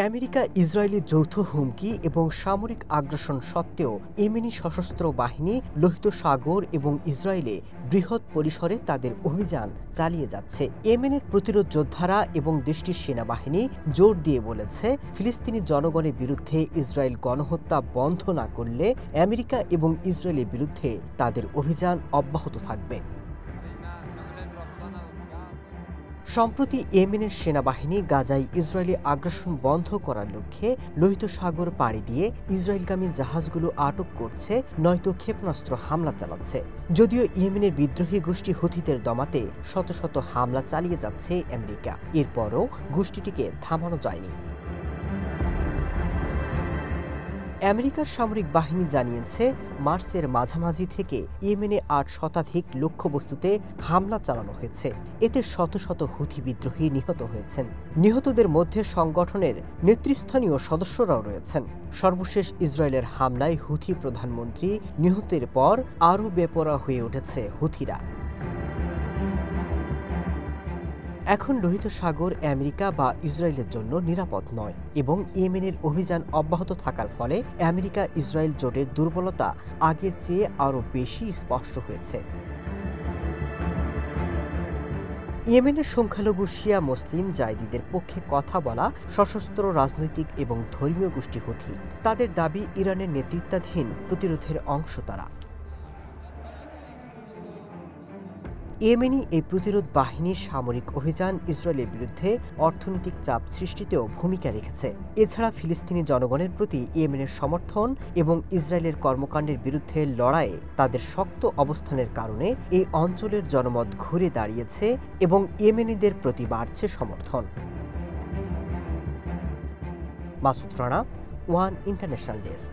America Israeli যৌথ হুমকি এবং সামরিক আগ্রাসন সত্ত্বেও ইয়েমেনি সশস্ত্র বাহিনী লোহিত সাগর এবং ইসরায়েলে বৃহৎ পরিসরে তাদের অভিযান চালিয়ে যাচ্ছে। ইয়েমেনের প্রতিরোধ যোদ্ধারা এবং দেশটির সেনাবাহিনী জোর দিয়ে বলেছে, ফিলিস্তিনি জনগণের বিরুদ্ধে ইসরায়েল গণহত্যা বন্ধ না করলে আমেরিকা এবং ইসরায়েলের বিরুদ্ধে তাদের অভিযান অব্যাহত থাকবে। সম্প্রতি ইয়েমেনের সেনাবাহিনী গাজায় ইসরায়েলি আগ্রাসন বন্ধ করার লক্ষ্যে লোহিত সাগর পাড়ি দিয়ে ইসরায়েলগামী জাহাজগুলো আটক করছে, নয়তো ক্ষেপণাস্ত্র হামলা চালাচ্ছে। যদিও ইয়েমেনের বিদ্রোহী গোষ্ঠী হুথিদের দমাতে শত শত হামলা চালিয়ে যাচ্ছে আমেরিকা, এরপরও গোষ্ঠীটিকে থামানো যায়নি। আমেরিকার সামরিক বাহিনী জানিয়েছে, মার্চের মাঝামাঝি থেকে ইয়েমেনে ৮ শতাধিক লক্ষ্যবস্তুতে হামলা চালানো হয়েছে। এতে শত শত হুথি বিদ্রোহী নিহত হয়েছেন। নিহতদের মধ্যে সংগঠনের নেতৃস্থানীয় সদস্যরাও রয়েছেন। সর্বশেষ ইসরায়েলের হামলায় হুথি প্রধানমন্ত্রী নিহতের পর আরও বেপরোয়া হয়ে উঠেছে হুথিরা। এখন লোহিত সাগর আমেরিকা বা ইসরায়েলের জন্য নিরাপদ নয় এবং ইয়েমেনের অভিযান অব্যাহত থাকার ফলে আমেরিকা ইসরায়েল জোটের দুর্বলতা আগের চেয়ে আরও বেশি স্পষ্ট হয়েছে। ইয়েমেনের সংখ্যালঘু শিয়া মুসলিম জায়দিদের পক্ষে কথা বলা সশস্ত্র রাজনৈতিক এবং ধর্মীয় গোষ্ঠী হুথি। তাদের দাবি, ইরানের নেতৃত্বাধীন প্রতিরোধের অংশ তারা। ইয়েমেনি এই প্রতিরোধ বাহিনীর সামরিক অভিযান ইসরায়েলের বিরুদ্ধে অর্থনৈতিক চাপ সৃষ্টিতেও ভূমিকা রেখেছে। এছাড়া ফিলিস্তিনি জনগণের প্রতি ইয়েমেনের সমর্থন এবং ইসরায়েলের কর্মকাণ্ডের বিরুদ্ধে লড়াইয়ে তাদের শক্ত অবস্থানের কারণে এই অঞ্চলের জনমত ঘুরে দাঁড়িয়েছে এবং ইয়েমেনিদের প্রতি বাড়ছে সমর্থন। Masud Rana, one international desk.